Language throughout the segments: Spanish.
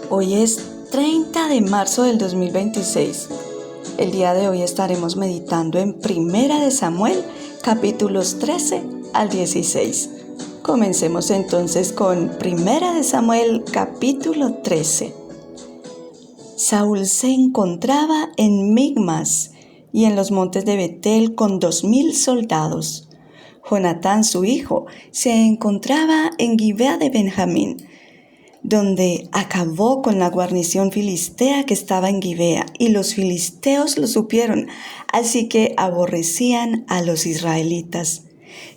Hoy es 30 de marzo del 2026. El día de hoy estaremos meditando en Primera de Samuel, capítulos 13 al 16. Comencemos entonces con Primera de Samuel, capítulo 13. Saúl se encontraba en Migmas y en los montes de Betel con 2000 soldados. Jonatán, su hijo, se encontraba en Gibea de Benjamín, donde acabó con la guarnición filistea que estaba en Gibea, y los filisteos lo supieron, así que aborrecían a los israelitas,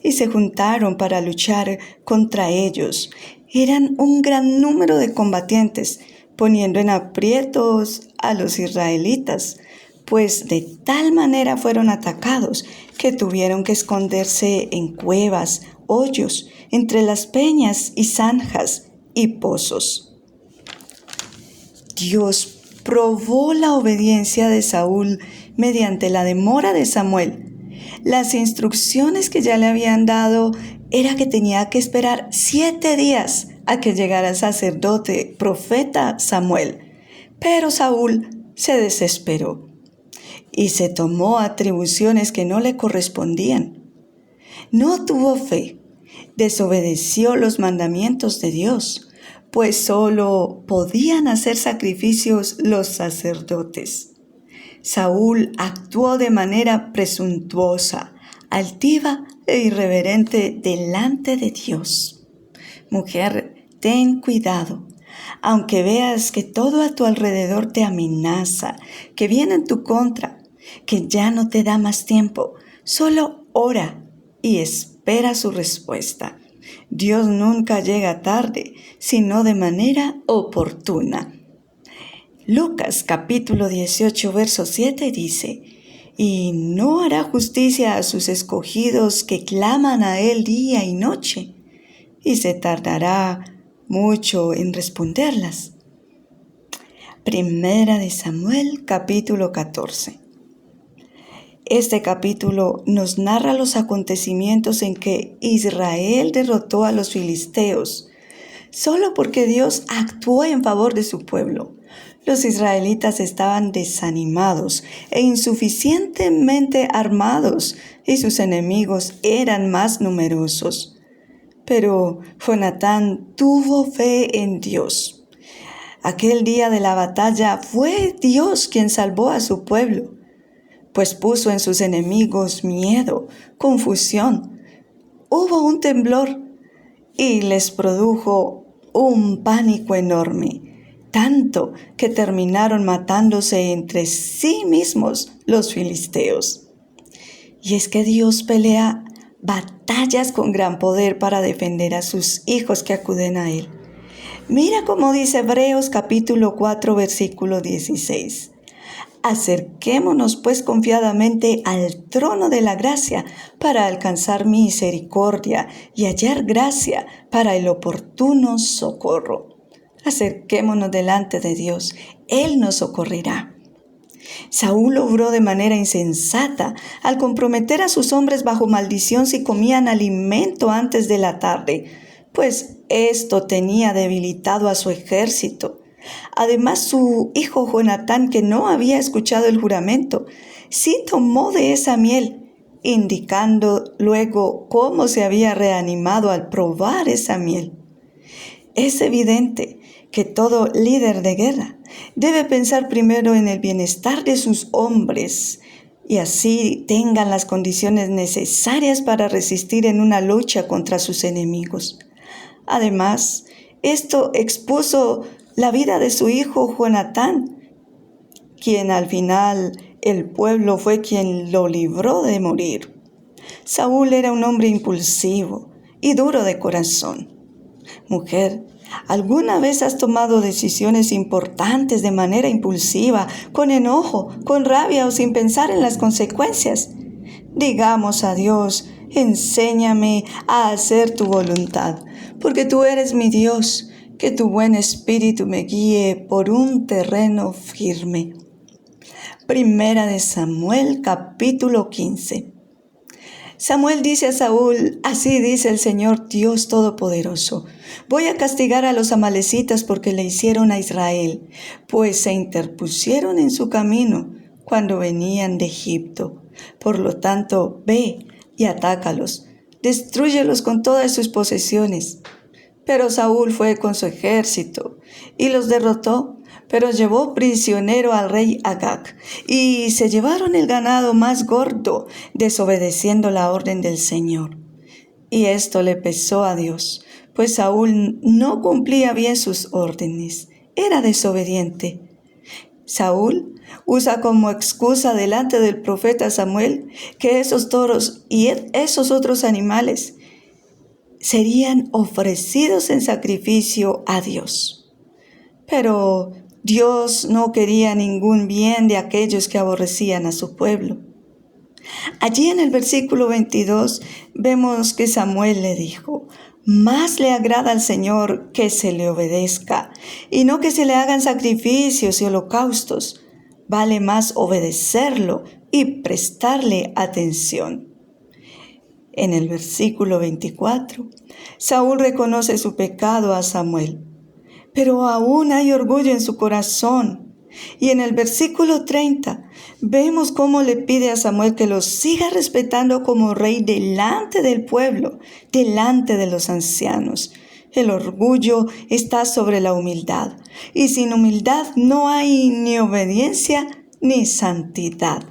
y se juntaron para luchar contra ellos. Eran un gran número de combatientes, poniendo en aprietos a los israelitas, pues de tal manera fueron atacados que tuvieron que esconderse en cuevas, hoyos, entre las peñas y zanjas y pozos. Dios probó la obediencia de Saúl mediante la demora de Samuel. Las instrucciones que ya le habían dado era que tenía que esperar 7 días a que llegara el sacerdote, profeta Samuel. Pero Saúl se desesperó y se tomó atribuciones que no le correspondían. No tuvo fe, desobedeció los mandamientos de Dios, pues solo podían hacer sacrificios los sacerdotes. Saúl actuó de manera presuntuosa, altiva e irreverente delante de Dios. Mujer, ten cuidado. Aunque veas que todo a tu alrededor te amenaza, que viene en tu contra, que ya no te da más tiempo, solo ora y espera su respuesta. Dios nunca llega tarde, sino de manera oportuna. Lucas capítulo 18, verso 7 dice: «Y no hará justicia a sus escogidos que claman a Él día y noche, y se tardará mucho en responderlas». Primera de Samuel capítulo 14. Este capítulo nos narra los acontecimientos en que Israel derrotó a los filisteos, solo porque Dios actuó en favor de su pueblo. Los israelitas estaban desanimados e insuficientemente armados, y sus enemigos eran más numerosos. Pero Jonatán tuvo fe en Dios. Aquel día de la batalla fue Dios quien salvó a su pueblo, pues puso en sus enemigos miedo, confusión. Hubo un temblor y les produjo un pánico enorme, tanto que terminaron matándose entre sí mismos los filisteos. Y es que Dios pelea batallas con gran poder para defender a sus hijos que acuden a Él. Mira cómo dice Hebreos capítulo 4, versículo 16. Acerquémonos pues confiadamente al trono de la gracia para alcanzar misericordia y hallar gracia para el oportuno socorro. Acerquémonos delante de Dios, Él nos socorrerá. Saúl obró de manera insensata al comprometer a sus hombres bajo maldición si comían alimento antes de la tarde, pues esto tenía debilitado a su ejército. Además, su hijo Jonatán, que no había escuchado el juramento, sí tomó de esa miel, indicando luego cómo se había reanimado al probar esa miel. Es evidente que todo líder de guerra debe pensar primero en el bienestar de sus hombres y así tengan las condiciones necesarias para resistir en una lucha contra sus enemigos. Además, esto expuso la vida de su hijo Jonatán, quien al final el pueblo fue quien lo libró de morir. Saúl era un hombre impulsivo y duro de corazón. Mujer, ¿alguna vez has tomado decisiones importantes de manera impulsiva, con enojo, con rabia o sin pensar en las consecuencias? Digamos a Dios: enséñame a hacer tu voluntad, porque tú eres mi Dios. Que tu buen espíritu me guíe por un terreno firme. Primera de Samuel capítulo 15. Samuel dice a Saúl: así dice el Señor Dios Todopoderoso: voy a castigar a los amalecitas porque le hicieron a Israel, pues se interpusieron en su camino cuando venían de Egipto. Por lo tanto, ve y atácalos, destrúyelos con todas sus posesiones. Pero Saúl fue con su ejército y los derrotó, pero llevó prisionero al rey Agag, y se llevaron el ganado más gordo, desobedeciendo la orden del Señor. Y esto le pesó a Dios, pues Saúl no cumplía bien sus órdenes, era desobediente. Saúl usa como excusa delante del profeta Samuel que esos toros y esos otros animales serían ofrecidos en sacrificio a Dios. Pero Dios no quería ningún bien de aquellos que aborrecían a su pueblo. Allí en el versículo 22 vemos que Samuel le dijo: más le agrada al Señor que se le obedezca, y no que se le hagan sacrificios y holocaustos. Vale más obedecerlo y prestarle atención. En el versículo 24, Saúl reconoce su pecado a Samuel, pero aún hay orgullo en su corazón. Y en el versículo 30 vemos cómo le pide a Samuel que lo siga respetando como rey delante del pueblo, delante de los ancianos. El orgullo está sobre la humildad, y sin humildad no hay ni obediencia ni santidad.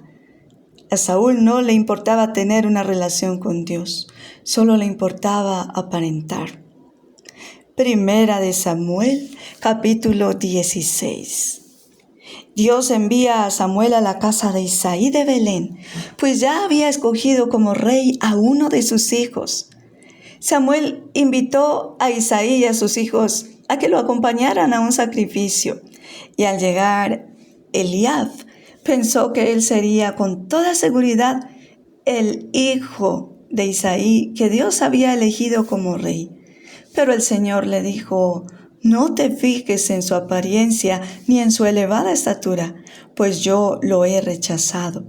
A Saúl no le importaba tener una relación con Dios, solo le importaba aparentar. Primera de Samuel, capítulo 16. Dios envía a Samuel a la casa de Isaí de Belén, pues ya había escogido como rey a uno de sus hijos. Samuel invitó a Isaí y a sus hijos a que lo acompañaran a un sacrificio, y al llegar Eliab pensó que él sería con toda seguridad el hijo de Isaí que Dios había elegido como rey. Pero el Señor le dijo: no te fijes en su apariencia ni en su elevada estatura, pues yo lo he rechazado.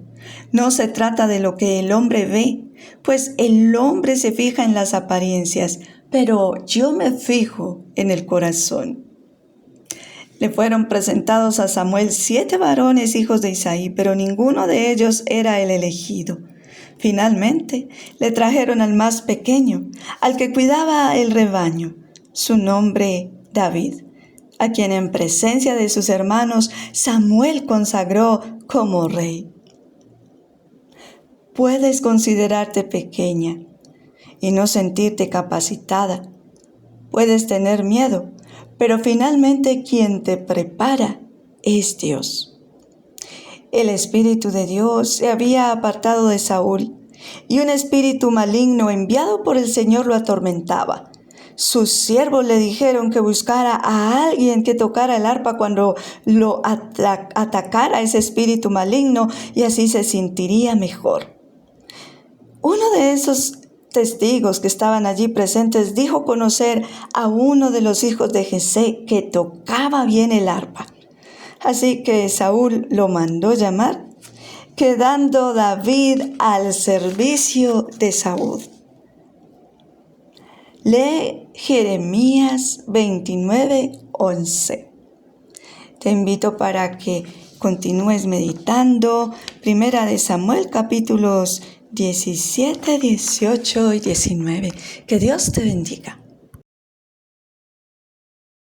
No se trata de lo que el hombre ve, pues el hombre se fija en las apariencias, pero yo me fijo en el corazón. Le fueron presentados a Samuel 7 varones hijos de Isaí, pero ninguno de ellos era el elegido. Finalmente le trajeron al más pequeño, al que cuidaba el rebaño, su nombre David, a quien en presencia de sus hermanos Samuel consagró como rey. Puedes considerarte pequeña y no sentirte capacitada. Puedes tener miedo, pero finalmente quien te prepara es Dios. El Espíritu de Dios se había apartado de Saúl, y un espíritu maligno enviado por el Señor lo atormentaba. Sus siervos le dijeron que buscara a alguien que tocara el arpa cuando lo atacara ese espíritu maligno, y así se sentiría mejor. Uno de esos testigos que estaban allí presentes dijo conocer a uno de los hijos de Jesé que tocaba bien el arpa. Así que Saúl lo mandó llamar, quedando David al servicio de Saúl. Lee Jeremías 29:11. Te invito para que continúes meditando Primera de Samuel, capítulos 17, 18 y 19. Que Dios te bendiga.